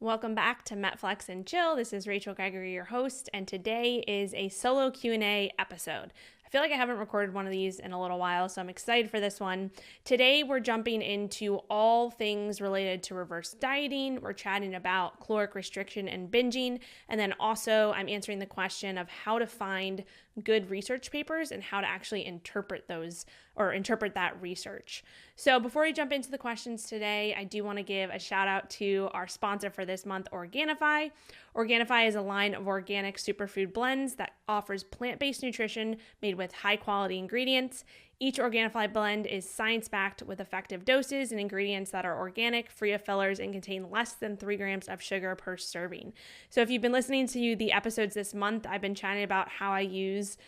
Welcome back to Metflex and Chill. This is Rachel Gregory, your host, and today is a solo Q&A episode. I feel like I haven't recorded one of these in a little while, so I'm excited for this one. Today, we're jumping into all things related to reverse dieting. We're chatting about caloric restriction and binging, and then also I'm answering the question of how to find good research papers and how to actually interpret those or interpret that research. So before we jump into the questions today, I do want to give a shout out to our sponsor for this month, Organifi. Organifi is a line of organic superfood blends that offers plant-based nutrition made with high-quality ingredients. Each Organifi blend is science-backed with effective doses and ingredients that are organic, free of fillers, and contain less than 3 grams of sugar per serving. So if you've been listening to the episodes this month, I've been chatting about how I use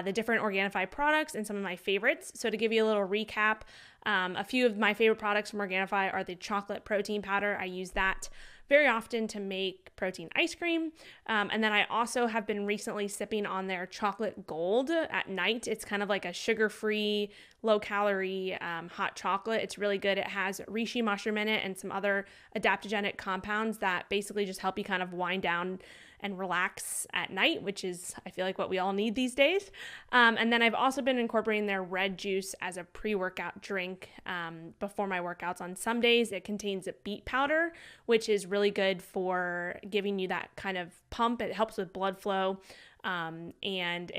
the different Organifi products and some of my favorites. So to give you a little recap, a few of my favorite products from Organifi are the chocolate protein powder. I use that very often to make protein ice cream. And then I also have been recently sipping on their chocolate gold at night. It's kind of like a sugar-free, low-calorie hot chocolate. It's really good. It has reishi mushroom in it and some other adaptogenic compounds that basically just help you kind of wind down and relax at night, which is, I feel like, what we all need these days. And then I've also been incorporating their red juice as a pre-workout drink before my workouts on some days. It contains a beet powder, which is really good for giving you that kind of pump. It helps with blood flow, and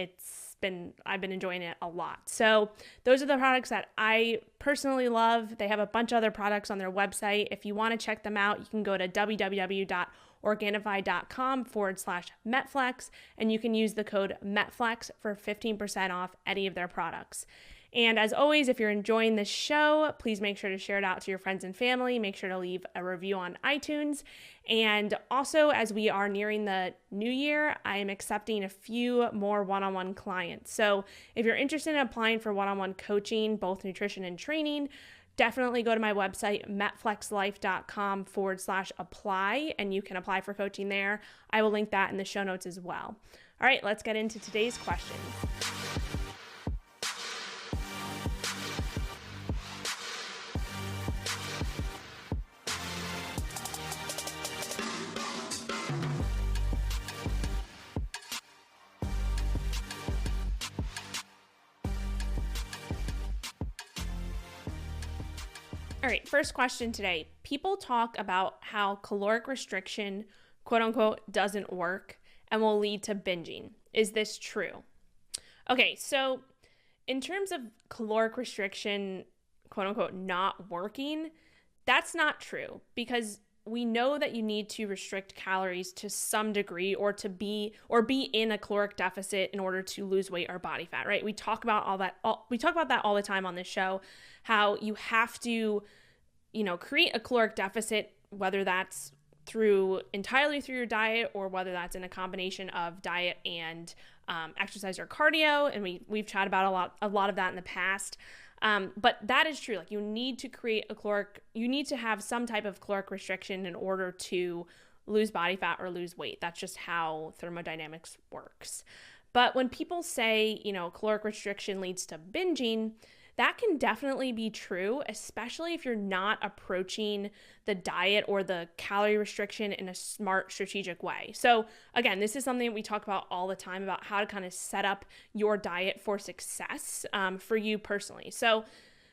I've been enjoying it a lot. So those are the products that I personally love. They have a bunch of other products on their website. If you want to check them out, you can go to www.organifi.com/Metflex, and you can use the code Metflex for 15% off any of their products. And as always, if you're enjoying this show, please make sure to share it out to your friends and family. Make sure to leave a review on iTunes. And also, as we are nearing the new year, I am accepting a few more one-on-one clients. So if you're interested in applying for one-on-one coaching, both nutrition and training, definitely go to my website, metflexlife.com/apply, and you can apply for coaching there. I will link that in the show notes as well. All right, let's get into today's questions. All right, first question today. People talk about how caloric restriction, quote unquote, doesn't work and will lead to binging. Is this true? Okay, so in terms of caloric restriction, quote unquote, not working, that's not true because we know that you need to restrict calories to some degree or be in a caloric deficit in order to lose weight or body fat, right? We talk about that all the time on this show, how you have to, create a caloric deficit, whether that's entirely through your diet or whether that's in a combination of diet and exercise or cardio. And we've chatted about a lot of that in the past. But that is true. Like you need to have some type of caloric restriction in order to lose body fat or lose weight. That's just how thermodynamics works. But when people say, caloric restriction leads to binging, that can definitely be true, especially if you're not approaching the diet or the calorie restriction in a smart, strategic way. So again, this is something we talk about all the time about how to kind of set up your diet for success for you personally. So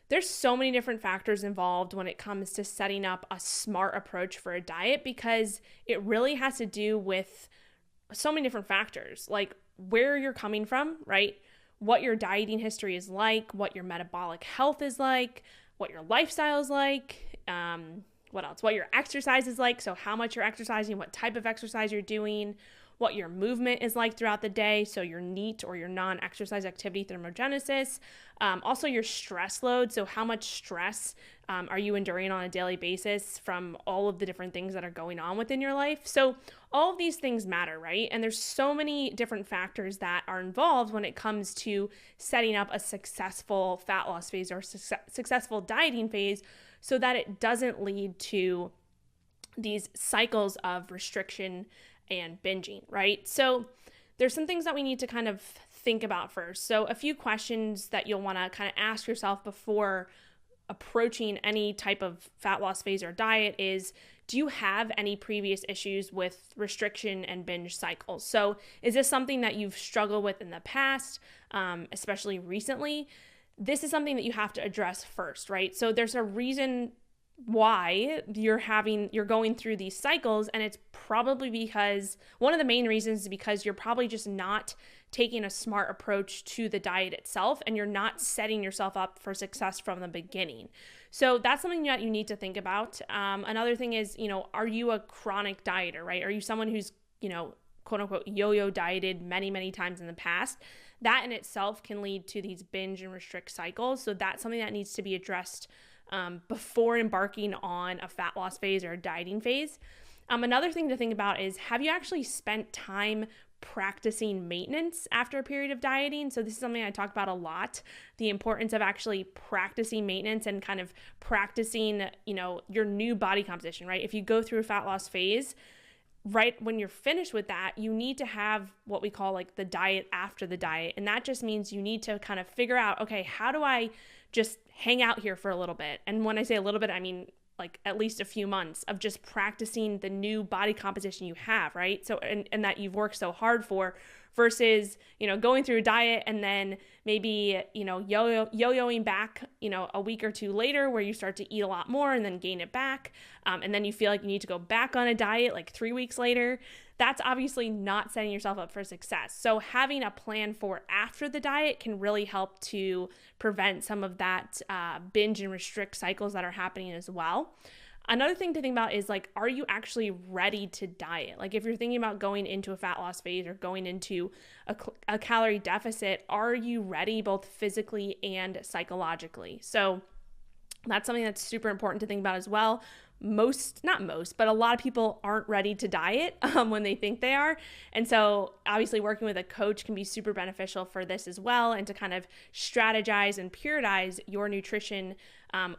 there's so many different factors involved when it comes to setting up a smart approach for a diet because it really has to do with so many different factors, like where you're coming from, right? What your dieting history is like, what your metabolic health is like, what your lifestyle is like, what else? What your exercise is like, so how much you're exercising, what type of exercise you're doing, what your movement is like throughout the day, so your NEAT or your non-exercise activity thermogenesis, also your stress load, so how much stress are you enduring on a daily basis from all of the different things that are going on within your life. So all of these things matter, right? And there's so many different factors that are involved when it comes to setting up a successful fat loss phase or successful dieting phase so that it doesn't lead to these cycles of restriction and binging, right? So there's some things that we need to kind of think about first. So a few questions that you'll want to kind of ask yourself before approaching any type of fat loss phase or diet is, do you have any previous issues with restriction and binge cycles? So is this something that you've struggled with in the past, especially recently? This is something that you have to address first, right? So there's a reason why you're going through these cycles, and it's probably because one of the main reasons is because you're probably just not taking a smart approach to the diet itself, and you're not setting yourself up for success from the beginning. So that's something that you need to think about. Another thing is, are you a chronic dieter, right? Are you someone who's, quote unquote, yo-yo dieted many, many times in the past? That in itself can lead to these binge and restrict cycles. So that's something that needs to be addressed before embarking on a fat loss phase or a dieting phase. Another thing to think about is, have you actually spent time practicing maintenance after a period of dieting? So this is something I talk about a lot, the importance of actually practicing maintenance and kind of practicing, your new body composition, right? If you go through a fat loss phase, right when you're finished with that, you need to have what we call like the diet after the diet. And that just means you need to kind of figure out, okay, how do I just hang out here for a little bit? And when I say a little bit, I mean like at least a few months of just practicing the new body composition you have, right? So, and that you've worked so hard for, versus, going through a diet and then maybe, yo-yoing back, a week or two later where you start to eat a lot more and then gain it back. And then you feel like you need to go back on a diet like 3 weeks later. That's obviously not setting yourself up for success. So having a plan for after the diet can really help to prevent some of that binge and restrict cycles that are happening as well. Another thing to think about is like, are you actually ready to diet? Like if you're thinking about going into a fat loss phase or going into a calorie deficit, are you ready both physically and psychologically? So that's something that's super important to think about as well. But a lot of people aren't ready to diet when they think they are. And so obviously working with a coach can be super beneficial for this as well, and to kind of strategize and periodize your nutrition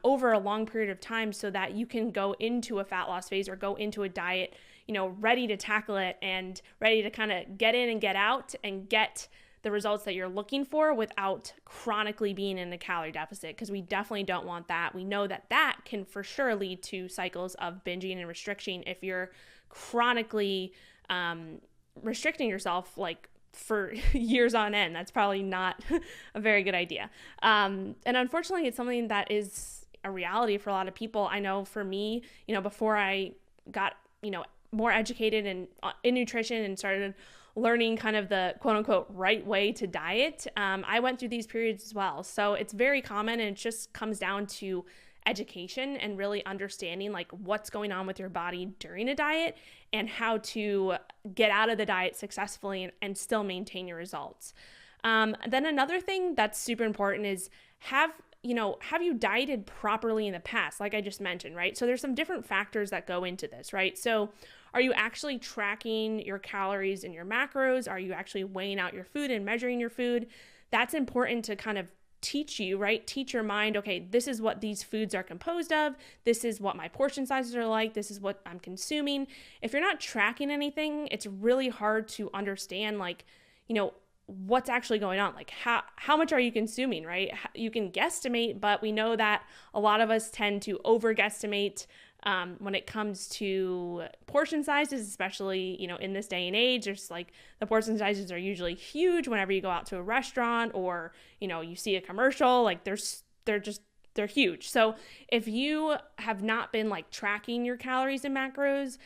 over a long period of time so that you can go into a fat loss phase or go into a diet, ready to tackle it and ready to kind of get in and get out and get the results that you're looking for without chronically being in a calorie deficit, because we definitely don't want that. We know that that can for sure lead to cycles of binging and restriction if you're chronically restricting yourself like for years on end. That's probably not a very good idea. And unfortunately, it's something that is a reality for a lot of people. I know for me, before I got, more educated in nutrition and started learning kind of the quote unquote right way to diet, I went through these periods as well. So it's very common, and it just comes down to education and really understanding like what's going on with your body during a diet and how to get out of the diet successfully and still maintain your results. Then another thing that's super important is have you dieted properly in the past? Like I just mentioned, right? So there's some different factors that go into this, right? So are you actually tracking your calories and your macros? Are you actually weighing out your food and measuring your food? That's important to kind of teach you, right? Teach your mind, okay, this is what these foods are composed of. This is what my portion sizes are like. This is what I'm consuming. If you're not tracking anything, it's really hard to understand, like, what's actually going on. Like how much are you consuming, right? You can guesstimate, but we know that a lot of us tend to over guesstimate when it comes to portion sizes, especially, in this day and age. There's like the portion sizes are usually huge whenever you go out to a restaurant or, you see a commercial, like they're huge. So if you have not been like tracking your calories and macros,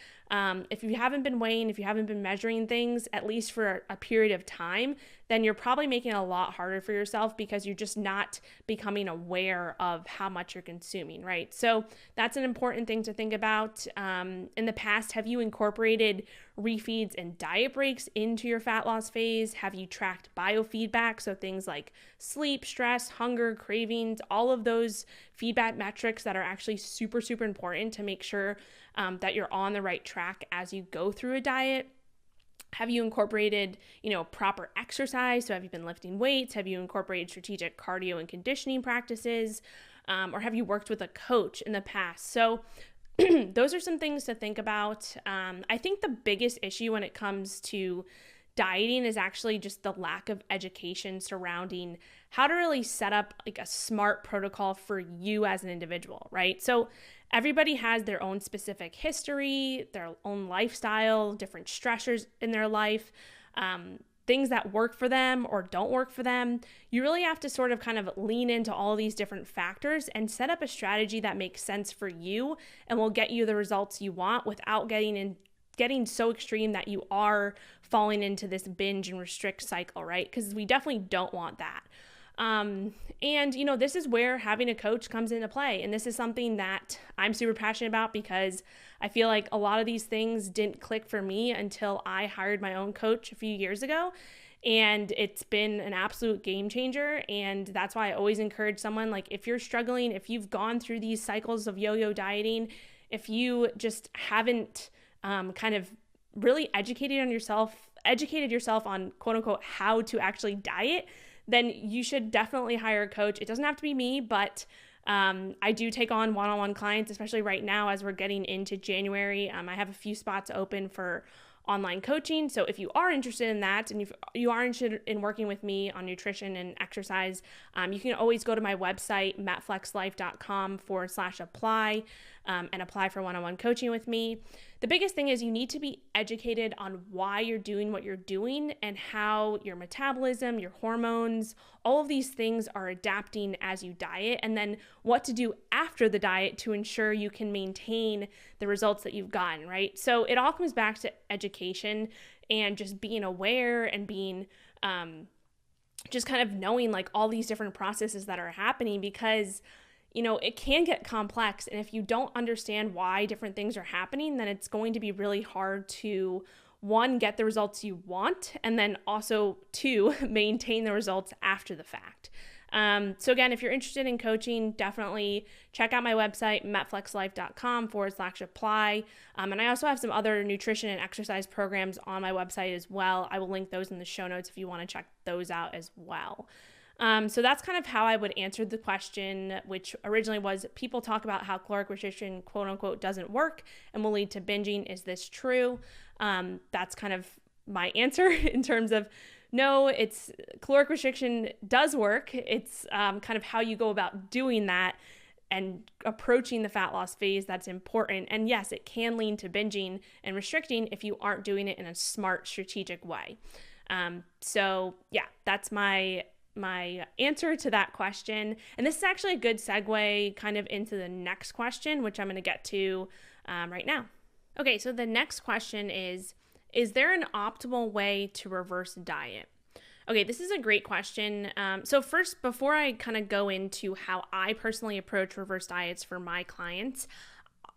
if you haven't been weighing, if you haven't been measuring things, at least for a period of time, then you're probably making it a lot harder for yourself because you're just not becoming aware of how much you're consuming, right? So that's an important thing to think about. In the past, have you incorporated refeeds and diet breaks into your fat loss phase? Have you tracked biofeedback? So things like sleep, stress, hunger, cravings, all of those feedback metrics that are actually super, super important to make sure that you're on the right track as you go through a diet. Have you incorporated, proper exercise? So have you been lifting weights? Have you incorporated strategic cardio and conditioning practices? Or have you worked with a coach in the past? So those are some things to think about. I think the biggest issue when it comes to dieting is actually just the lack of education surrounding how to really set up like a smart protocol for you as an individual, right? So everybody has their own specific history, their own lifestyle, different stressors in their life, things that work for them or don't work for them. You really have to sort of kind of lean into all these different factors and set up a strategy that makes sense for you and will get you the results you want without getting so extreme that you are falling into this binge and restrict cycle, right? Because we definitely don't want that. And this is where having a coach comes into play. And this is something that I'm super passionate about because I feel like a lot of these things didn't click for me until I hired my own coach a few years ago. And it's been an absolute game changer. And that's why I always encourage someone, like, if you're struggling, if you've gone through these cycles of yo-yo dieting, if you just haven't kind of really educated yourself on quote unquote how to actually diet, then you should definitely hire a coach. It doesn't have to be me, but I do take on one-on-one clients, especially right now as we're getting into January. I have a few spots open for online coaching. So if you are interested in that, and if you are interested in working with me on nutrition and exercise, you can always go to my website, metflexlife.com/apply, and apply for one-on-one coaching with me. The biggest thing is you need to be educated on why you're doing what you're doing and how your metabolism, your hormones, all of these things are adapting as you diet, and then what to do after the diet to ensure you can maintain the results that you've gotten, right? So it all comes back to education and just being aware and being just kind of knowing like all these different processes that are happening, because it can get complex. And if you don't understand why different things are happening, then it's going to be really hard to, one, get the results you want, and then also, two, maintain the results after the fact. So again, if you're interested in coaching, definitely check out my website, metflexlife.com/apply. And I also have some other nutrition and exercise programs on my website as well. I will link those in the show notes if you want to check those out as well. So that's kind of how I would answer the question, which originally was, people talk about how caloric restriction, quote unquote, doesn't work and will lead to binging. Is this true? That's kind of my answer in terms of, no, it's caloric restriction does work. It's kind of how you go about doing that and approaching the fat loss phase that's important. And yes, it can lead to binging and restricting if you aren't doing it in a smart, strategic way. So yeah, that's my answer to that question. And this is actually a good segue kind of into the next question, which I'm going to get to right now. Okay, so the next question is there an optimal way to reverse diet? Okay, this is a great question. So first, before I kind of go into how I personally approach reverse diets for my clients,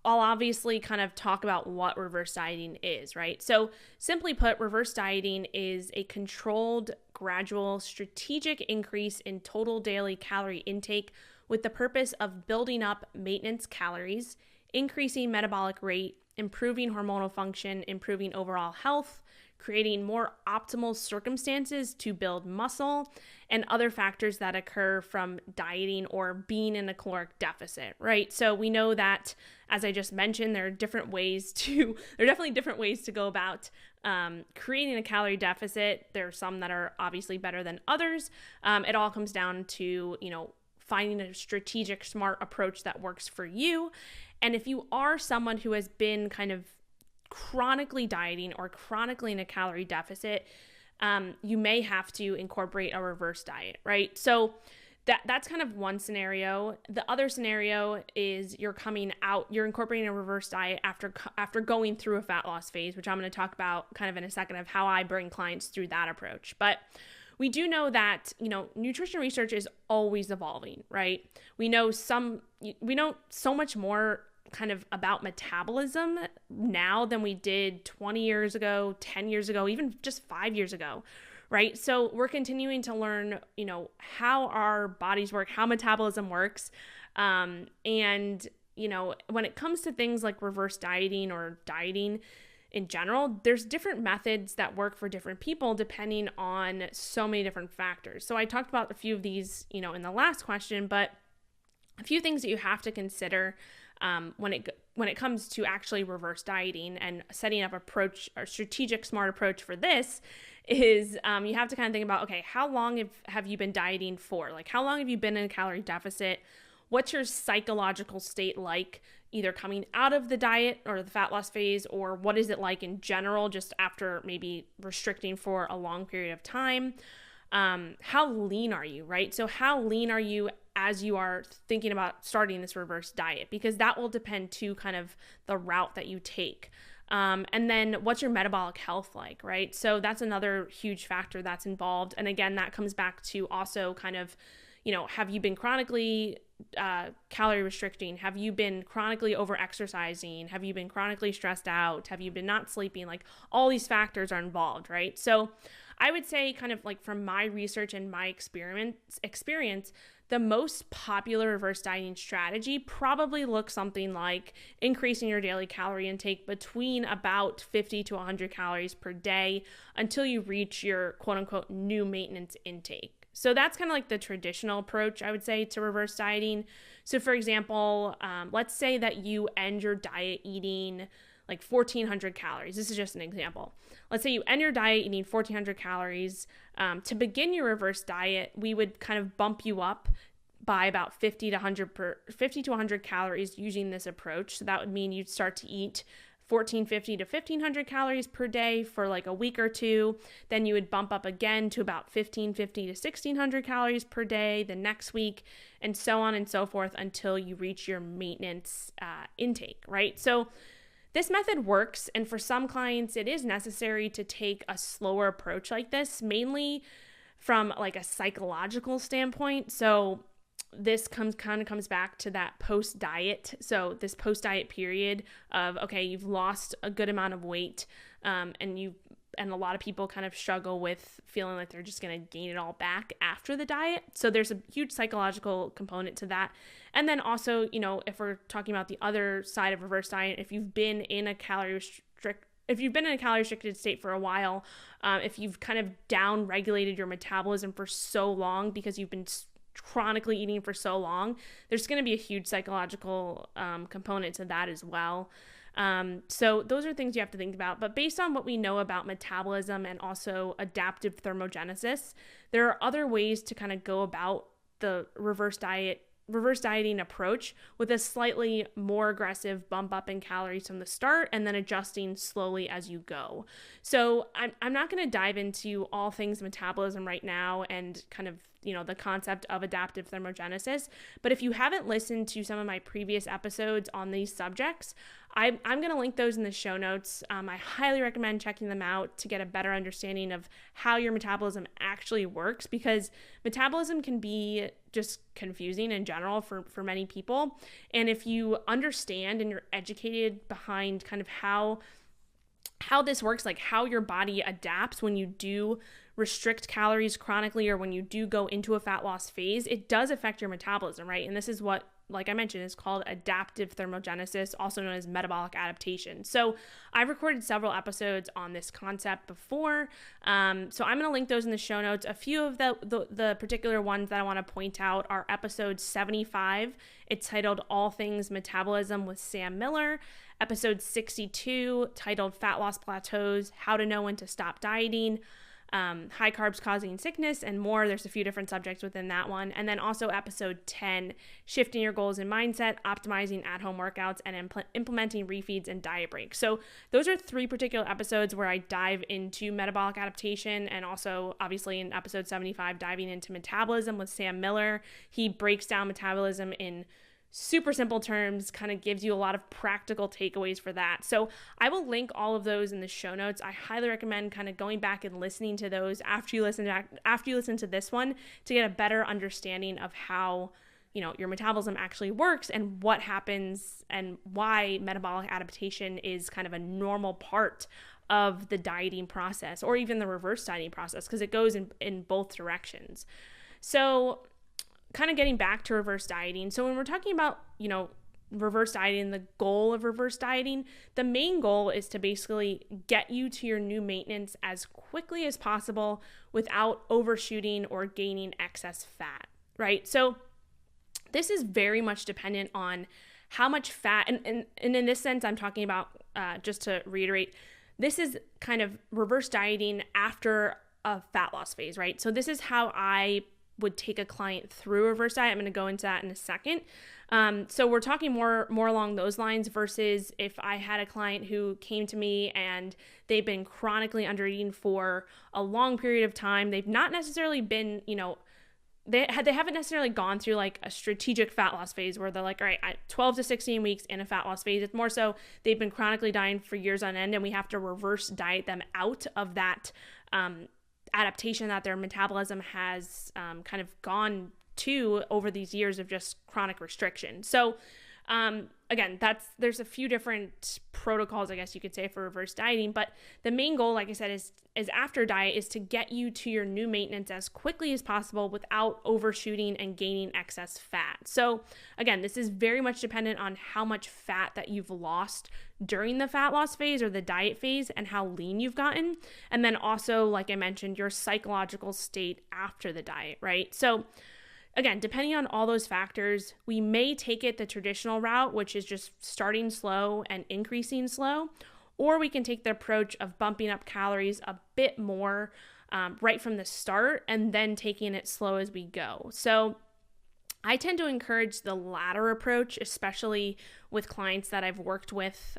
I'll obviously kind of talk about what reverse dieting is, right? So simply put, reverse dieting is a controlled, gradual, strategic increase in total daily calorie intake with the purpose of building up maintenance calories, increasing metabolic rate, improving hormonal function, improving overall health, creating more optimal circumstances to build muscle, and other factors that occur from dieting or being in a caloric deficit, right? So we know that, as I just mentioned, there are definitely different ways to go about creating a calorie deficit. There are some that are obviously better than others. It all comes down to, finding a strategic, smart approach that works for you. And if you are someone who has been kind of chronically dieting or chronically in a calorie deficit, you may have to incorporate a reverse diet, right? So that's kind of one scenario. The other scenario is you're incorporating a reverse diet after going through a fat loss phase, which I'm going to talk about kind of in a second of how I bring clients through that approach. But we do know that, nutrition research is always evolving, right? We know so much more kind of about metabolism now than we did 20 years ago, 10 years ago, even just 5 years ago, right? So we're continuing to learn, how our bodies work, how metabolism works. And, when it comes to things like reverse dieting or dieting in general, there's different methods that work for different people depending on so many different factors. So I talked about a few of these, in the last question, but a few things that you have to consider when it when it comes to actually reverse dieting and setting up approach or strategic smart approach for this is you have to kind of think about, okay, how long have you been dieting for? Like, how long have you been in a calorie deficit? What's your psychological state like, either coming out of the diet or the fat loss phase, or what is it like in general, just after maybe restricting for a long period of time? How lean are you, right? So how lean are you as you are thinking about starting this reverse diet? Because that will depend to kind of the route that you take. And then what's your metabolic health like, right? So that's another huge factor that's involved. And again, that comes back to also kind of, have you been chronically calorie restricting? Have you been chronically over exercising? Have you been chronically stressed out? Have you been not sleeping? Like, all these factors are involved, right? So I would say, kind of like from my research and my experience, the most popular reverse dieting strategy probably looks something like increasing your daily calorie intake between about 50 to 100 calories per day until you reach your quote unquote new maintenance intake. So that's kind of like the traditional approach, I would say, to reverse dieting. So for example, let's say that you end your diet eating like 1,400 calories. This is just an example. Let's say you end your diet eating 1,400 calories. To begin your reverse diet, we would kind of bump you up by about 50 to 100 calories using this approach. So that would mean you'd start to eat 1,450 to 1,500 calories per day for like a week or two. Then you would bump up again to about 1,550 to 1,600 calories per day the next week, and so on and so forth until you reach your maintenance intake, right? So this method works, and for some clients, it is necessary to take a slower approach like this, mainly from like a psychological standpoint. So this comes back to that post-diet. So this post-diet period of, okay, you've lost a good amount of weight, and a lot of people kind of struggle with feeling like they're just going to gain it all back after the diet. So there's a huge psychological component to that. And then also, if we're talking about the other side of reverse diet, if you've been in a calorie restricted state for a while, if you've kind of down regulated your metabolism for so long because you've been chronically eating for so long, there's going to be a huge psychological component to that as well. So those are things you have to think about. But based on what we know about metabolism and also adaptive thermogenesis, there are other ways to kind of go about the reverse dieting approach with a slightly more aggressive bump up in calories from the start and then adjusting slowly as you go. So I'm not going to dive into all things metabolism right now and kind of, the concept of adaptive thermogenesis. But if you haven't listened to some of my previous episodes on these subjects, I'm going to link those in the show notes. I highly recommend checking them out to get a better understanding of how your metabolism actually works, because metabolism can be just confusing in general for many people. And if you understand and you're educated behind kind of how this works, like how your body adapts when you do restrict calories chronically or when you do go into a fat loss phase, it does affect your metabolism, right? And this is what, like I mentioned, is called adaptive thermogenesis, also known as metabolic adaptation. So I've recorded several episodes on this concept before. So I'm going to link those in the show notes. A few of the particular ones that I want to point out are episode 75. It's titled All Things Metabolism with Sam Miller. Episode 62, titled Fat Loss Plateaus, How to Know When to Stop Dieting. High carbs causing sickness, and more. There's a few different subjects within that one. And then also episode 10, shifting your goals and mindset, optimizing at-home workouts, and implementing refeeds and diet breaks. So those are 3 particular episodes where I dive into metabolic adaptation, and also obviously in episode 75, diving into metabolism with Sam Miller. He breaks down metabolism in super simple terms, kind of gives you a lot of practical takeaways for that. So I will link all of those in the show notes. I highly recommend kind of going back and listening to those after you listen to this one to get a better understanding of how, your metabolism actually works and what happens and why metabolic adaptation is kind of a normal part of the dieting process, or even the reverse dieting process, because it goes in both directions. So kind of getting back to reverse dieting. So when we're talking about, reverse dieting, the goal of reverse dieting, the main goal is to basically get you to your new maintenance as quickly as possible without overshooting or gaining excess fat, right? So this is very much dependent on how much fat, and in this sense, I'm talking about, just to reiterate, this is kind of reverse dieting after a fat loss phase, right? So this is how I would take a client through a reverse diet. I'm going to go into that in a second. So we're talking more along those lines versus if I had a client who came to me and they've been chronically undereating for a long period of time. They've not necessarily been, they haven't necessarily gone through like a strategic fat loss phase where they're like, all right, 12 to 16 weeks in a fat loss phase. It's more so they've been chronically dieting for years on end, and we have to reverse diet them out of that adaptation that their metabolism has kind of gone to over these years of just chronic restriction. So again, there's a few different protocols, I guess you could say, for reverse dieting, but the main goal, like I said, is after diet is to get you to your new maintenance as quickly as possible without overshooting and gaining excess fat. So again, this is very much dependent on how much fat that you've lost during the fat loss phase or the diet phase and how lean you've gotten. And then also, like I mentioned, your psychological state after the diet, right? So again, depending on all those factors, we may take it the traditional route, which is just starting slow and increasing slow, or we can take the approach of bumping up calories a bit more right from the start and then taking it slow as we go. So I tend to encourage the latter approach, especially with clients that I've worked with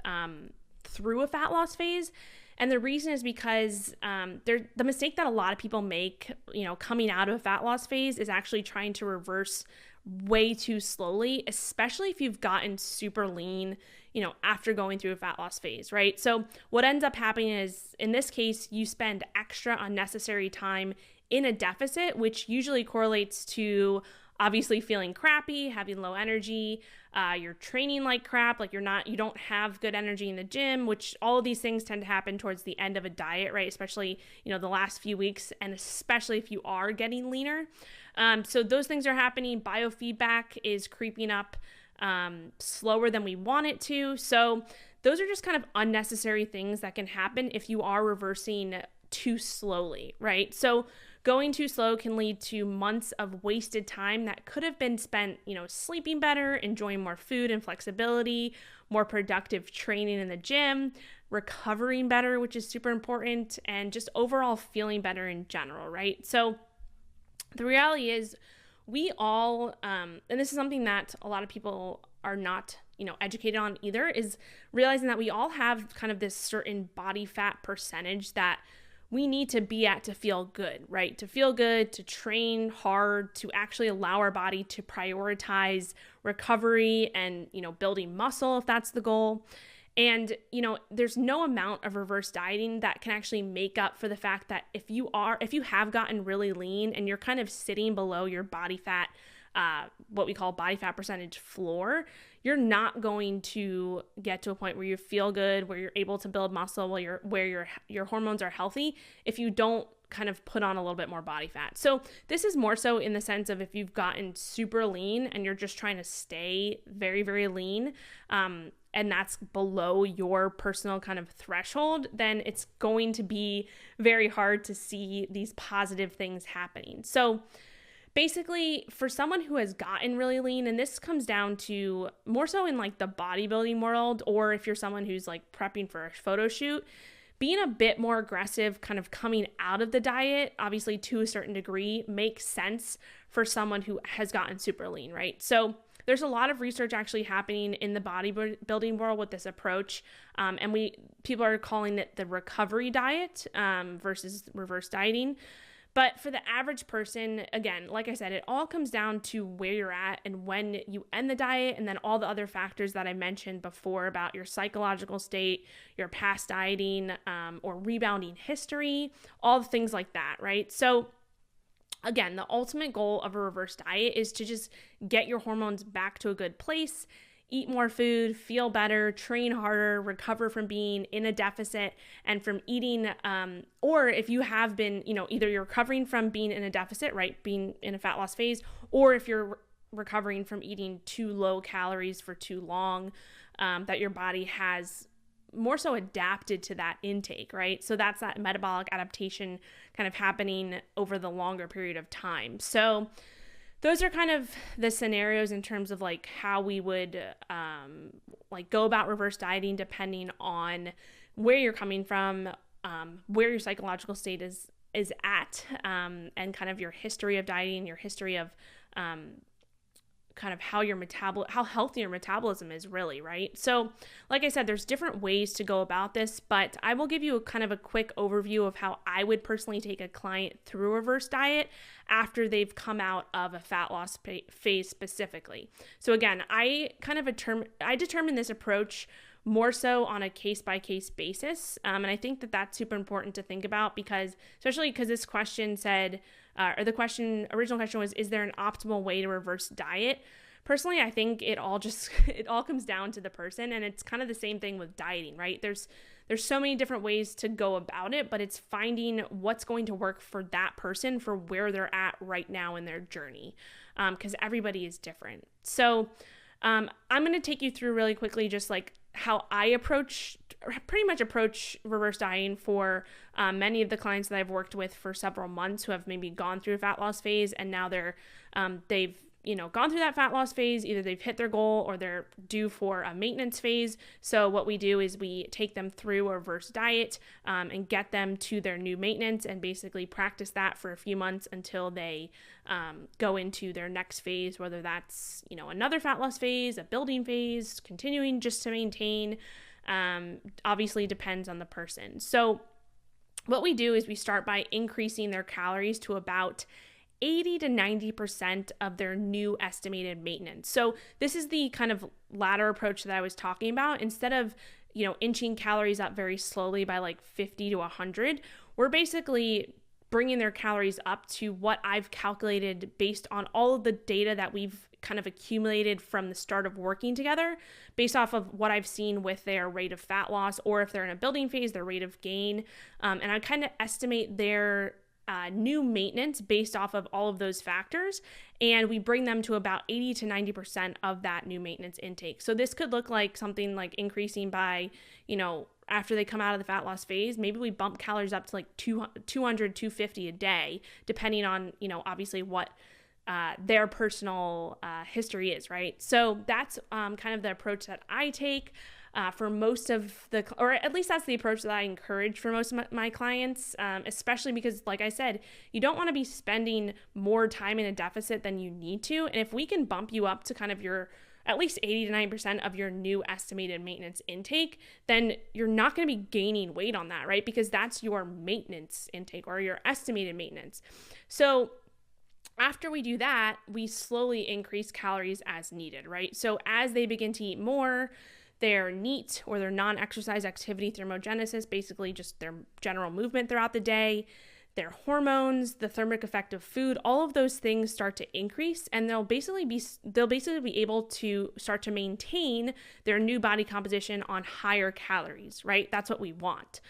through a fat loss phase. And the reason is because the mistake that a lot of people make, coming out of a fat loss phase is actually trying to reverse way too slowly, especially if you've gotten super lean, after going through a fat loss phase, right? So what ends up happening is, in this case, you spend extra unnecessary time in a deficit, which usually correlates to obviously feeling crappy, having low energy, you're training like crap, like you don't have good energy in the gym, which all of these things tend to happen towards the end of a diet, right? Especially, the last few weeks, and especially if you are getting leaner. So those things are happening. Biofeedback is creeping up slower than we want it to. So those are just kind of unnecessary things that can happen if you are reversing too slowly, right? So going too slow can lead to months of wasted time that could have been spent, sleeping better, enjoying more food and flexibility, more productive training in the gym, recovering better, which is super important, and just overall feeling better in general, right? So the reality is we all, and this is something that a lot of people are not, educated on either, is realizing that we all have kind of this certain body fat percentage that we need to be at to feel good, right? To feel good, to train hard, to actually allow our body to prioritize recovery and, building muscle if that's the goal. And, there's no amount of reverse dieting that can actually make up for the fact that if you have gotten really lean and you're kind of sitting below your body fat, what we call body fat percentage floor, you're not going to get to a point where you feel good, where you're able to build muscle, where your hormones are healthy, if you don't kind of put on a little bit more body fat. So this is more so in the sense of if you've gotten super lean and you're just trying to stay very, very lean, and that's below your personal kind of threshold, then it's going to be very hard to see these positive things happening. So basically, for someone who has gotten really lean, and this comes down to more so in like the bodybuilding world, or if you're someone who's like prepping for a photo shoot, being a bit more aggressive kind of coming out of the diet, obviously to a certain degree, makes sense for someone who has gotten super lean, right? So there's a lot of research actually happening in the bodybuilding world with this approach, and people are calling it the recovery diet versus reverse dieting. But for the average person, again, like I said, it all comes down to where you're at and when you end the diet, and then all the other factors that I mentioned before about your psychological state, your past dieting, or rebounding history, all the things like that, right? So again, the ultimate goal of a reverse diet is to just get your hormones back to a good place, eat more food, feel better, train harder, recover from being in a deficit and from eating, or if you have been, either you're recovering from being in a deficit, right, being in a fat loss phase, or if you're recovering from eating too low calories for too long, that your body has more so adapted to that intake, right? So that's that metabolic adaptation kind of happening over the longer period of time. So those are kind of the scenarios in terms of like how we would like go about reverse dieting, depending on where you're coming from, where your psychological state is at, and kind of your history of dieting, your history of kind of how how healthy your metabolism is really, right? So like I said, there's different ways to go about this, but I will give you a kind of a quick overview of how I would personally take a client through a reverse diet after they've come out of a fat loss phase specifically. So again, I determine this approach more so on a case-by-case basis. And I think that that's super important to think about, because especially because this question said, or the original question was, is there an optimal way to reverse diet? Personally, I think it all comes down to the person, and it's kind of the same thing with dieting, right? There's so many different ways to go about it, but it's finding what's going to work for that person for where they're at right now in their journey, because everybody is different. So I'm going to take you through really quickly just like how I pretty much approach reverse dieting for many of the clients that I've worked with for several months who have maybe gone through a fat loss phase, and now they've gone through that fat loss phase. Either they've hit their goal or they're due for a maintenance phase. So what we do is we take them through a reverse diet and get them to their new maintenance, and basically practice that for a few months until they go into their next phase, whether that's another fat loss phase, a building phase, continuing just to maintain. Obviously depends on the person. So what we do is we start by increasing their calories to about 80 to 90% of their new estimated maintenance. So this is the kind of latter approach that I was talking about. Instead of, inching calories up very slowly by like 50 to 100, we're basically bringing their calories up to what I've calculated based on all of the data that we've kind of accumulated from the start of working together, based off of what I've seen with their rate of fat loss, or if they're in a building phase, their rate of gain. And I kind of estimate their new maintenance based off of all of those factors, and we bring them to about 80 to 90% of that new maintenance intake. So this could look like something like increasing by, after they come out of the fat loss phase, maybe we bump calories up to like 200, 250 a day, depending on, obviously what their personal history is, right? So that's kind of the approach that I take. For most of or at least that's the approach that I encourage for most of my clients, especially because, like I said, you don't want to be spending more time in a deficit than you need to. And if we can bump you up to kind of your at least 80 to 90% of your new estimated maintenance intake, then you're not going to be gaining weight on that, right? Because that's your maintenance intake or your estimated maintenance. So after we do that, we slowly increase calories as needed, right? So as they begin to eat more, their NEAT, or their non-exercise activity thermogenesis, basically just their general movement throughout the day, their hormones, the thermic effect of food, all of those things start to increase, and they'll basically be able to start to maintain their new body composition on higher calories, right? That's what we want.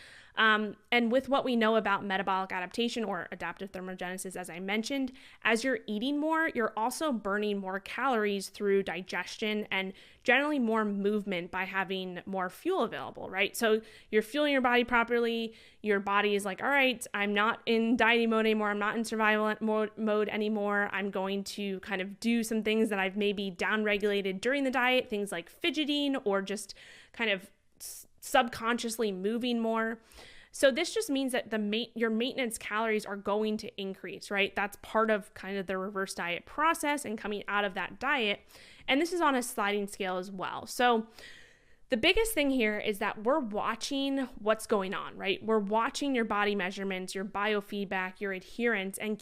And with what we know about metabolic adaptation or adaptive thermogenesis, as I mentioned, as you're eating more, you're also burning more calories through digestion and generally more movement by having more fuel available, right? So you're fueling your body properly. Your body is like, all right, I'm not in dieting mode anymore. I'm not in survival mode anymore. I'm going to kind of do some things that I've maybe downregulated during the diet, things like fidgeting or just kind of subconsciously moving more. So this just means that your maintenance calories are going to increase, right? That's part of kind of the reverse diet process and coming out of that diet. And this is on a sliding scale as well. So the biggest thing here is that we're watching what's going on, right? We're watching your body measurements, your biofeedback, your adherence, and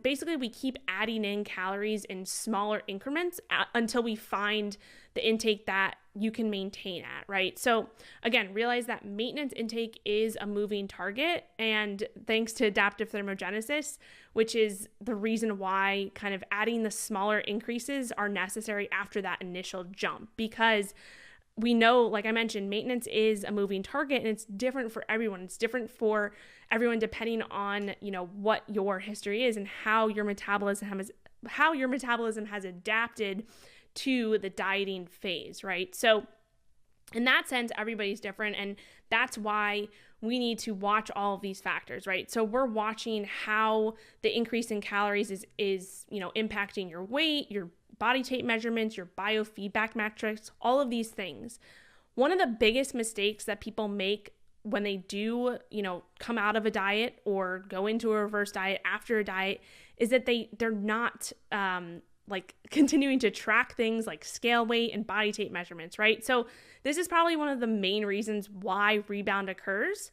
basically we keep adding in calories in smaller increments until we find the intake that you can maintain at, right? So again, realize that maintenance intake is a moving target, and thanks to adaptive thermogenesis, which is the reason why kind of adding the smaller increases are necessary after that initial jump, because we know, like I mentioned, maintenance is a moving target, and it's different for everyone. It's different for everyone depending on, what your history is and how your metabolism has adapted to the dieting phase, right? So in that sense, everybody's different, and that's why we need to watch all of these factors, right? So we're watching how the increase in calories is impacting your weight, your body tape measurements, your biofeedback metrics, all of these things. One of the biggest mistakes that people make when they do, come out of a diet or go into a reverse diet after a diet is that they're not continuing to track things like scale weight and body tape measurements, right? So this is probably one of the main reasons why rebound occurs.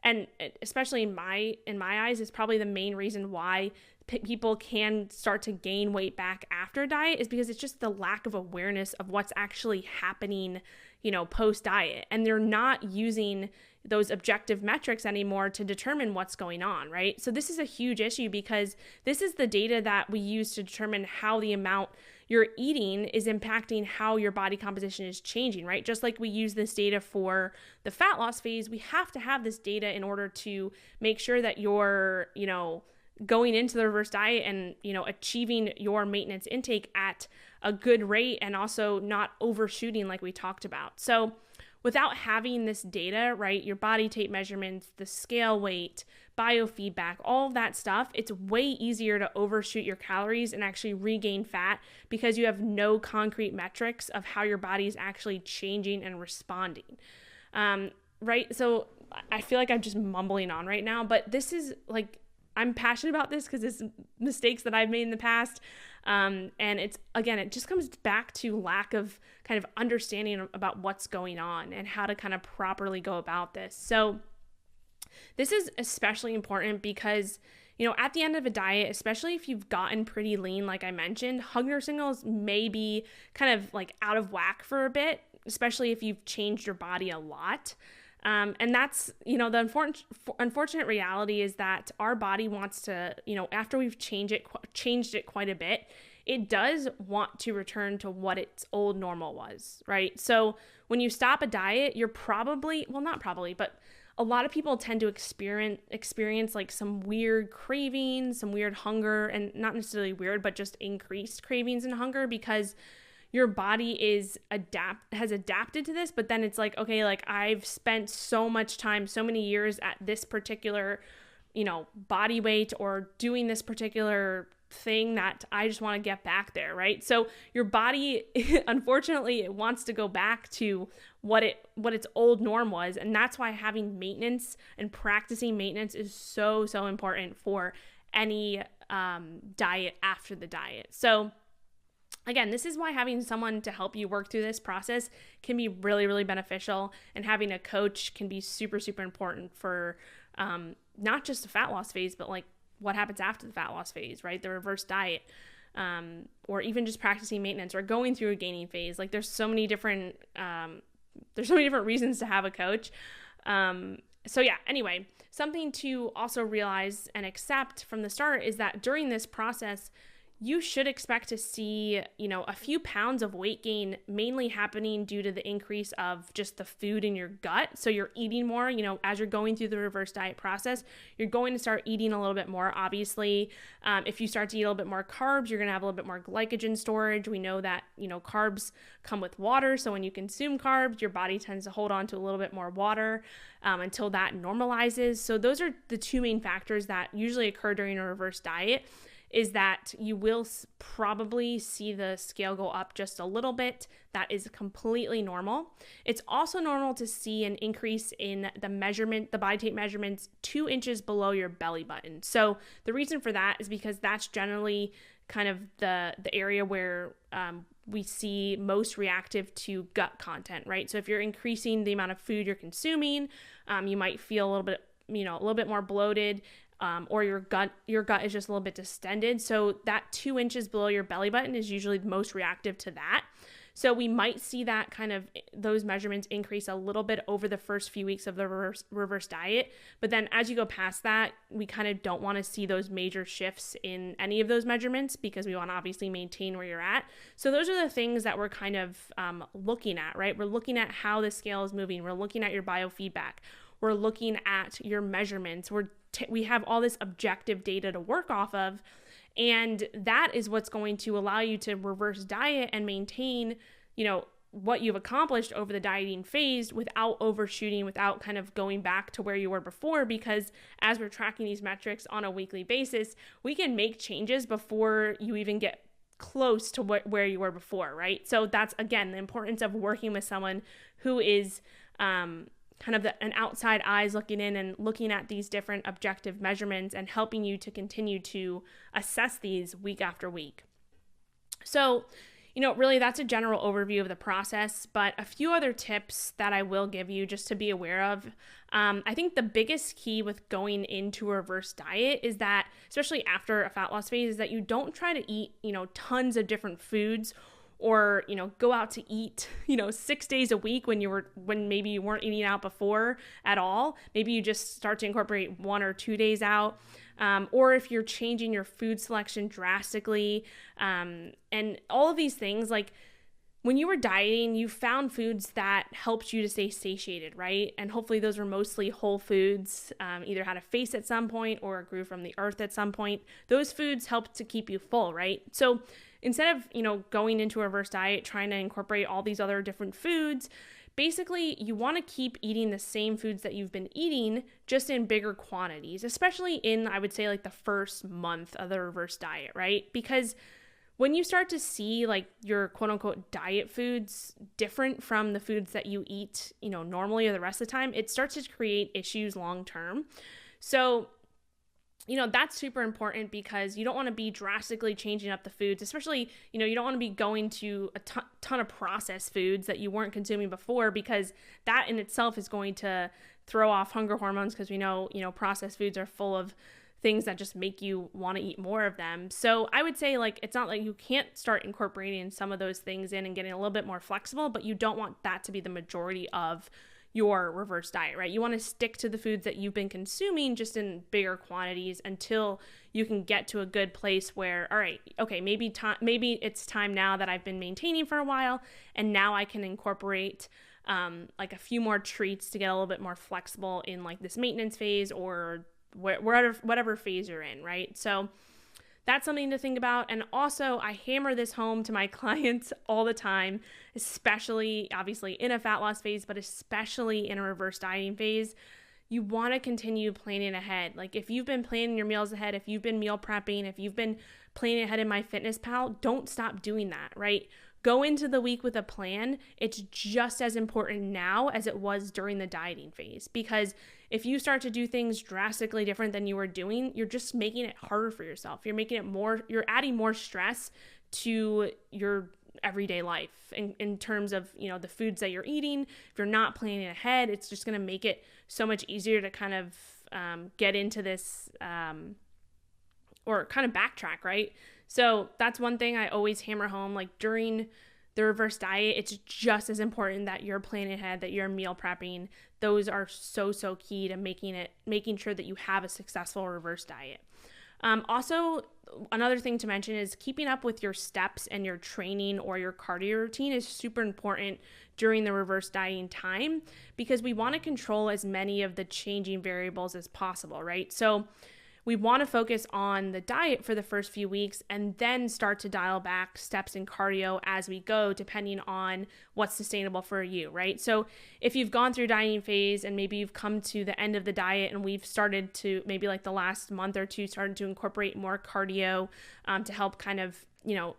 And especially in my eyes, it's probably the main reason why people can start to gain weight back after diet, is because it's just the lack of awareness of what's actually happening, post diet. And they're not using those objective metrics anymore to determine what's going on, right? So this is a huge issue, because this is the data that we use to determine how the amount you're eating is impacting how your body composition is changing, right? Just like we use this data for the fat loss phase, we have to have this data in order to make sure that you're, going into the reverse diet and, achieving your maintenance intake at a good rate and also not overshooting like we talked about. So without having this data, right, your body tape measurements, the scale weight, biofeedback, all of that stuff, it's way easier to overshoot your calories and actually regain fat because you have no concrete metrics of how your body is actually changing and responding. Right? So I feel like I'm just mumbling on right now, but this is I'm passionate about this because it's mistakes that I've made in the past. And it just comes back to lack of kind of understanding about what's going on and how to kind of properly go about this. So this is especially important because, at the end of a diet, especially if you've gotten pretty lean, like I mentioned, hunger signals may be kind of out of whack for a bit, especially if you've changed your body a lot. And that's, the unfortunate reality is that our body wants to, after we've changed it quite a bit, it does want to return to what its old normal was, right? So when you stop a diet, you're but a lot of people tend to experience some weird cravings, some weird hunger, and not necessarily weird, but just increased cravings and hunger because your body has adapted to this, but then it's I've spent so much time, so many years at this particular, body weight or doing this particular thing that I just want to get back there, right? So your body, unfortunately, it wants to go back to what its old norm was, and that's why having maintenance and practicing maintenance is so important for any diet after the diet. So again, this is why having someone to help you work through this process can be really, really beneficial, and having a coach can be super important for not just the fat loss phase, but what happens after the fat loss phase, right? The reverse diet, or even just practicing maintenance or going through a gaining phase. There's so many different reasons to have a coach. Anyway, something to also realize and accept from the start is that during this process, you should expect to see, a few pounds of weight gain, mainly happening due to the increase of just the food in your gut. So you're eating more, as you're going through the reverse diet process, you're going to start eating a little bit more. Obviously, if you start to eat a little bit more carbs, you're going to have a little bit more glycogen storage. We know that, carbs come with water. So when you consume carbs, your body tends to hold on to a little bit more water until that normalizes. So those are the two main factors that usually occur during a reverse diet, is that you will probably see the scale go up just a little bit. That is completely normal. It's also normal to see an increase in the body tape measurements 2 inches below your belly button. So the reason for that is because that's generally kind of the area where we see most reactive to gut content, right? So if you're increasing the amount of food you're consuming, you might feel a little bit more bloated. Or your gut is just a little bit distended. So that 2 inches below your belly button is usually the most reactive to that. So we might see that those measurements increase a little bit over the first few weeks of the reverse diet. But then as you go past that, we kind of don't want to see those major shifts in any of those measurements because we want to obviously maintain where you're at. So those are the things that we're kind of looking at, right? We're looking at how the scale is moving. We're looking at your biofeedback. We're looking at your measurements. We have all this objective data to work off of, and that is what's going to allow you to reverse diet and maintain, what you've accomplished over the dieting phase without overshooting, without kind of going back to where you were before, because as we're tracking these metrics on a weekly basis, we can make changes before you even get close to where you were before, right? So that's, again, the importance of working with someone who is kind of an outside eyes looking in and looking at these different objective measurements and helping you to continue to assess these week after week. So, really that's a general overview of the process, but a few other tips that I will give you just to be aware of. I think the biggest key with going into a reverse diet is that, especially after a fat loss phase, is that you don't try to eat, tons of different foods, or, go out to eat, 6 days a week when maybe you weren't eating out before at all. Maybe you just start to incorporate 1 or 2 days out. Or if you're changing your food selection drastically, and all of these things, like when you were dieting, you found foods that helped you to stay satiated, right? And hopefully those were mostly whole foods, either had a face at some point or grew from the earth at some point. Those foods helped to keep you full, right? So instead of, going into a reverse diet, trying to incorporate all these other different foods, basically, you want to keep eating the same foods that you've been eating, just in bigger quantities, especially in, I would say, like the first month of the reverse diet, right? Because when you start to see like your quote unquote diet foods different from the foods that you eat, normally or the rest of the time, it starts to create issues long term. So, that's super important because you don't want to be drastically changing up the foods, especially, you don't want to be going to a ton of processed foods that you weren't consuming before, because that in itself is going to throw off hunger hormones, because we know, processed foods are full of things that just make you want to eat more of them. So I would say, like, it's not like you can't start incorporating some of those things in and getting a little bit more flexible, but you don't want that to be the majority of your reverse diet, right? You want to stick to the foods that you've been consuming, just in bigger quantities, until you can get to a good place where, all right, okay, maybe it's time now that I've been maintaining for a while, and now I can incorporate like a few more treats to get a little bit more flexible in like this maintenance phase, or whatever phase you're in, right? So that's something to think about. And also, I hammer this home to my clients all the time, especially obviously in a fat loss phase, but especially in a reverse dieting phase. You want to continue planning ahead. Like if you've been planning your meals ahead, if you've been meal prepping, if you've been planning ahead in MyFitnessPal, don't stop doing that, right? Go into the week with a plan. It's just as important now as it was during the dieting phase, because if you start to do things drastically different than you were doing, you're just making it harder for yourself. You're adding more stress to your everyday life in terms of, the foods that you're eating. If you're not planning ahead, it's just going to make it so much easier to kind of get into this or kind of backtrack, right? So that's one thing I always hammer home, like during the reverse diet, it's just as important that you're planning ahead, that you're meal prepping. Those are so key to making sure that you have a successful reverse diet. Also, another thing to mention is keeping up with your steps and your training or your cardio routine is super important during the reverse dieting time, because we want to control as many of the changing variables as possible, right? So we want to focus on the diet for the first few weeks and then start to dial back steps in cardio as we go, depending on what's sustainable for you, right? So if you've gone through dieting phase and maybe you've come to the end of the diet and we've started to, maybe like the last month or two, started to incorporate more cardio to help kind of,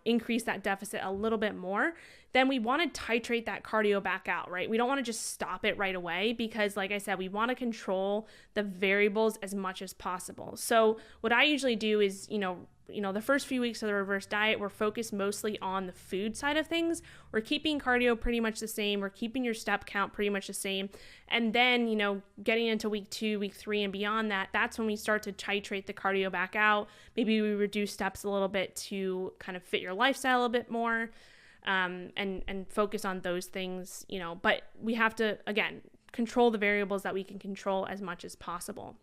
increase that deficit a little bit more, then we want to titrate that cardio back out, right? We don't want to just stop it right away, because like I said, we want to control the variables as much as possible. So what I usually do is, the first few weeks of the reverse diet, we're focused mostly on the food side of things. We're keeping cardio pretty much the same. We're keeping your step count pretty much the same. And then, getting into week 2, week 3 and beyond that, that's when we start to titrate the cardio back out. Maybe we reduce steps a little bit to kind of fit your lifestyle a bit more, and focus on those things, but we have to, again, control the variables that we can control as much as possible.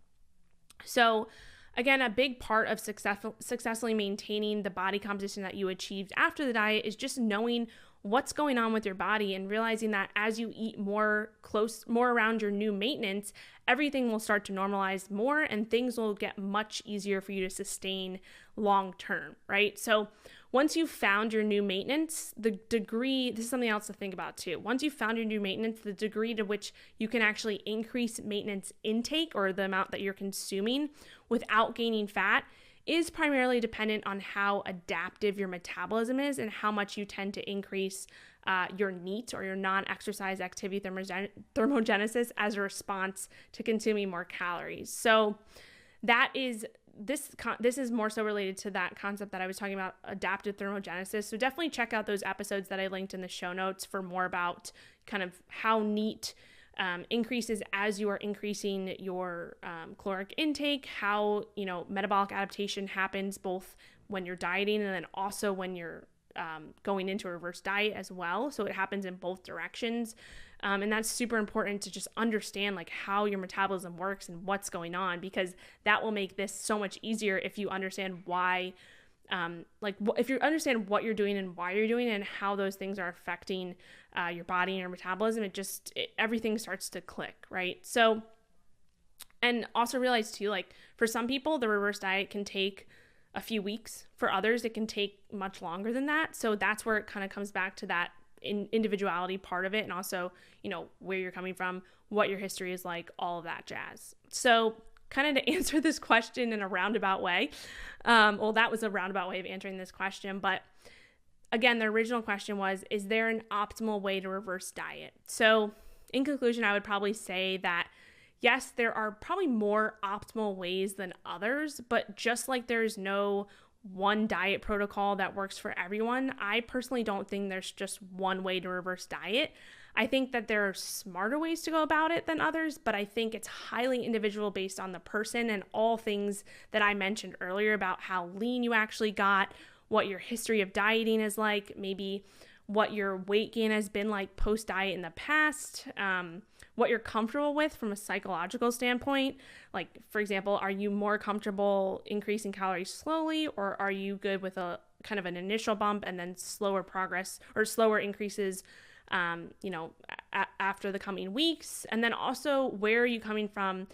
So again, a big part of successfully maintaining the body composition that you achieved after the diet is just knowing what's going on with your body, and realizing that as you eat more around your new maintenance, everything will start to normalize more and things will get much easier for you to sustain long term, right? So once you've found your new maintenance, the degree, this is something else to think about too. Once you've found your new maintenance, the degree to which you can actually increase maintenance intake, or the amount that you're consuming without gaining fat, is primarily dependent on how adaptive your metabolism is and how much you tend to increase your NEAT, or your non-exercise activity thermogenesis, as a response to consuming more calories. So that is, this is more so related to that concept that I was talking about, adaptive thermogenesis. So definitely check out those episodes that I linked in the show notes for more about kind of how NEAT increases as you are increasing your caloric intake, how, metabolic adaptation happens both when you're dieting and then also when you're going into a reverse diet as well. So it happens in both directions. And that's super important to just understand like how your metabolism works and what's going on, because that will make this so much easier if you understand why, if you understand what you're doing and why you're doing it and how those things are affecting your body and your metabolism. Everything starts to click, right? So, and also realize too, like for some people, the reverse diet can take a few weeks. For others, it can take much longer than that. So that's where it kind of comes back to that individuality part of it, and also, where you're coming from, what your history is like, all of that jazz. So kind of to answer this question in a roundabout way, that was a roundabout way of answering this question, but again, the original question was, is there an optimal way to reverse diet? So in conclusion, I would probably say that yes, there are probably more optimal ways than others, but just like there's no one diet protocol that works for everyone, I personally don't think there's just one way to reverse diet. I think that there are smarter ways to go about it than others, but I think it's highly individual based on the person and all things that I mentioned earlier about how lean you actually got, what your history of dieting is like, maybe what your weight gain has been like post-diet in the past, what you're comfortable with from a psychological standpoint. Like, for example, are you more comfortable increasing calories slowly, or are you good with a kind of an initial bump and then slower progress or slower increases, after the coming weeks? And then also, where are you coming from,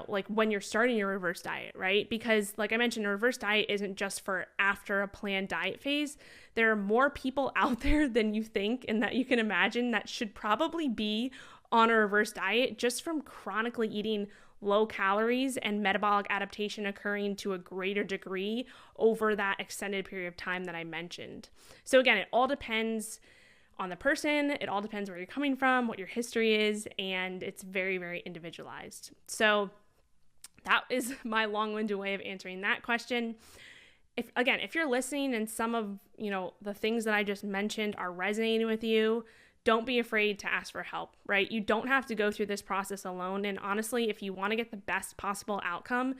like when you're starting your reverse diet, right? Because like I mentioned, a reverse diet isn't just for after a planned diet phase. There are more people out there than you think and that you can imagine that should probably be on a reverse diet just from chronically eating low calories and metabolic adaptation occurring to a greater degree over that extended period of time that I mentioned. So again, it all depends on the person. It all depends where you're coming from, what your history is, and it's very, very individualized. So that is my long-winded way of answering that question. If you're listening and some of, the things that I just mentioned are resonating with you, don't be afraid to ask for help, right? You don't have to go through this process alone. And honestly, if you want to get the best possible outcome,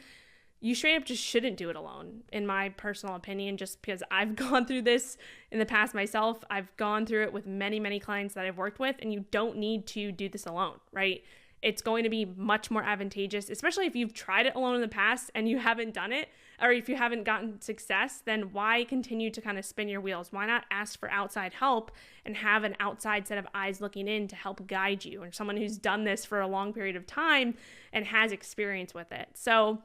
you straight up just shouldn't do it alone, in my personal opinion, just because I've gone through this in the past myself. I've gone through it with many, many clients that I've worked with, and you don't need to do this alone, right? It's going to be much more advantageous, especially if you've tried it alone in the past and you haven't done it, or if you haven't gotten success, then why continue to kind of spin your wheels? Why not ask for outside help and have an outside set of eyes looking in to help guide you, or someone who's done this for a long period of time and has experience with it? So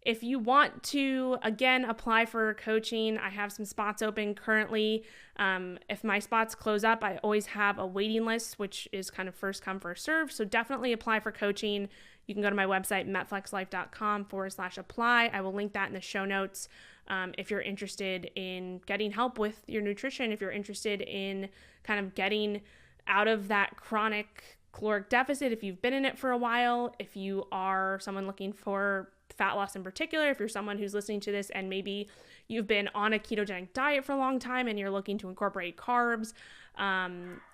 if you want to, again, apply for coaching, I have some spots open currently. If my spots close up, I always have a waiting list, which is kind of first come, first serve. So definitely apply for coaching. You can go to my website, metflexlife.com/apply. I will link that in the show notes. If you're interested in getting help with your nutrition, if you're interested in kind of getting out of that chronic caloric deficit, if you've been in it for a while, if you are someone looking for fat loss in particular, if you're someone who's listening to this and maybe you've been on a ketogenic diet for a long time and you're looking to incorporate carbs,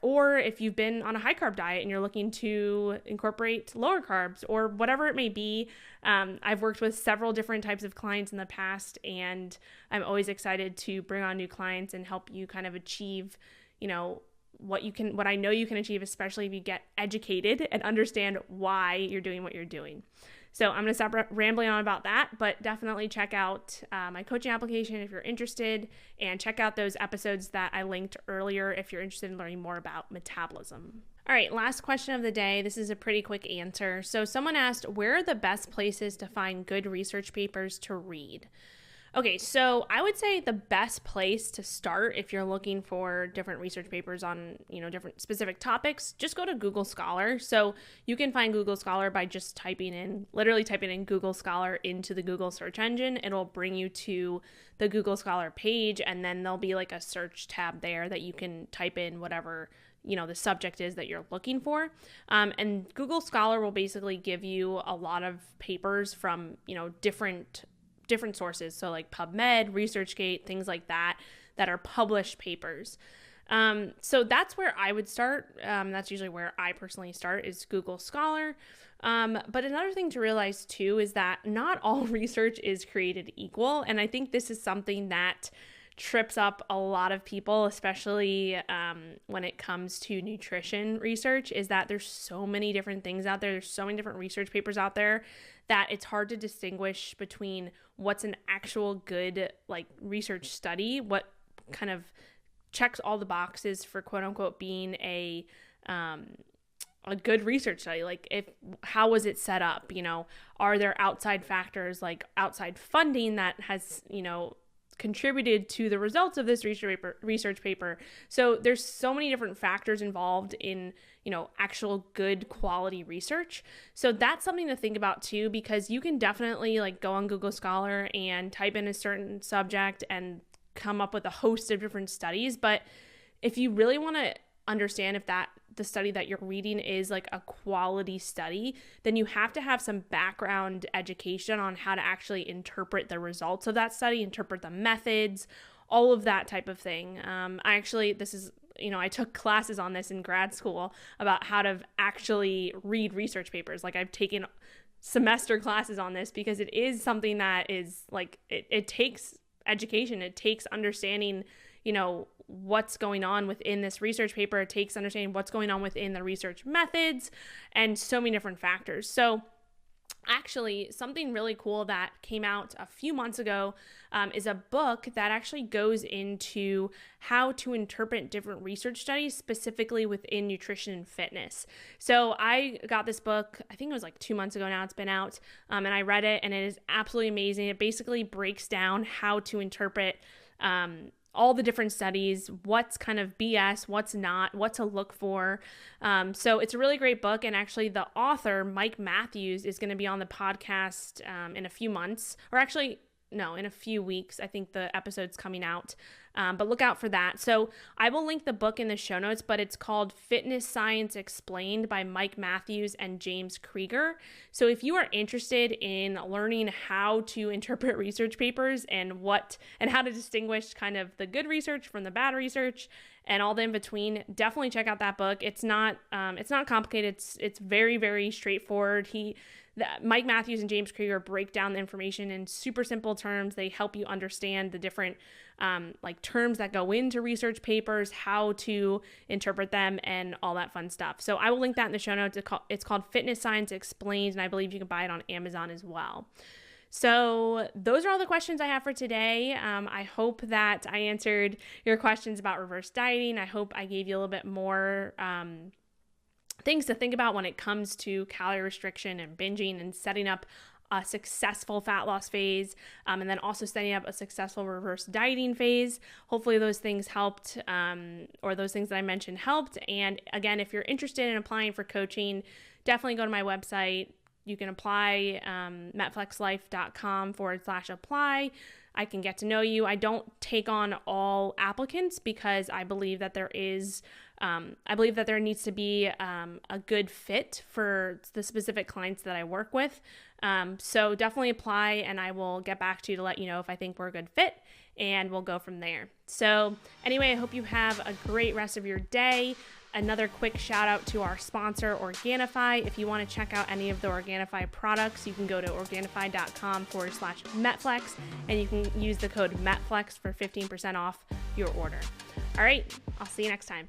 or if you've been on a high carb diet and you're looking to incorporate lower carbs, or whatever it may be. I've worked with several different types of clients in the past, and I'm always excited to bring on new clients and help you kind of achieve, what I know you can achieve, especially if you get educated and understand why you're doing what you're doing. So I'm going to stop rambling on about that, but definitely check out my coaching application if you're interested, and check out those episodes that I linked earlier if you're interested in learning more about metabolism. All right, last question of the day. This is a pretty quick answer. So someone asked, where are the best places to find good research papers to read? Okay, so I would say the best place to start if you're looking for different research papers on, different specific topics, just go to Google Scholar. So you can find Google Scholar by just literally typing in Google Scholar into the Google search engine. It'll bring you to the Google Scholar page, and then there'll be like a search tab there that you can type in whatever the subject is that you're looking for. And Google Scholar will basically give you a lot of papers from, different sources. So like PubMed, ResearchGate, things like that are published papers. So that's where I would start. That's usually where I personally start, is Google Scholar. But another thing to realize too is that not all research is created equal. And I think this is something that trips up a lot of people, especially when it comes to nutrition research, is that there's so many different things out there. There's so many different research papers out there that it's hard to distinguish between what's an actual good research study, what kind of checks all the boxes for quote unquote being a good research study. How was it set up? Are there outside factors like outside funding that has, contributed to the results of this research paper? So there's so many different factors involved in, actual good quality research. So that's something to think about too, because you can definitely go on Google Scholar and type in a certain subject and come up with a host of different studies. But if you really want to understand if the study that you're reading is a quality study, then you have to have some background education on how to actually interpret the results of that study, interpret the methods, all of that type of thing. I took classes on this in grad school about how to actually read research papers. I've taken semester classes on this because it is something that is it takes education. It takes understanding, what's going on within this research paper. It takes understanding what's going on within the research methods and so many different factors. So actually, something really cool that came out a few months ago is a book that actually goes into how to interpret different research studies, specifically within nutrition and fitness. So I got this book, I think it was 2 months ago now, it's been out, and I read it, and it is absolutely amazing. It basically breaks down how to interpret all the different studies, what's kind of BS, what's not, what to look for. So it's a really great book. And actually the author, Mike Matthews, is going to be on the podcast in a few months, or actually, no, in a few weeks. I think the episode's coming out, but look out for that. So I will link the book in the show notes, but it's called Fitness Science Explained by Mike Matthews and James Krieger. So if you are interested in learning how to interpret research papers and how to distinguish kind of the good research from the bad research and all the in between, definitely check out that book. It's not complicated. It's very, very straightforward. Mike Matthews and James Krieger break down the information in super simple terms. They help you understand the different terms that go into research papers, how to interpret them, and all that fun stuff. So I will link that in the show notes. It's called Fitness Science Explained, and I believe you can buy it on Amazon as well. So those are all the questions I have for today. I hope that I answered your questions about reverse dieting. I hope I gave you a little bit more things to think about when it comes to calorie restriction and binging and setting up a successful fat loss phase, and then also setting up a successful reverse dieting phase. Hopefully those things helped, or those things that I mentioned helped. And again, if you're interested in applying for coaching, definitely go to my website. You can apply, metflexlife.com/apply. I can get to know you. I don't take on all applicants because I believe that there needs to be a good fit for the specific clients that I work with. So definitely apply, and I will get back to you to let you know if I think we're a good fit, and we'll go from there. So anyway, I hope you have a great rest of your day. Another quick shout out to our sponsor, Organifi. If you want to check out any of the Organifi products, you can go to Organifi.com/Metflex, and you can use the code METFLEX for 15% off your order. All right, I'll see you next time.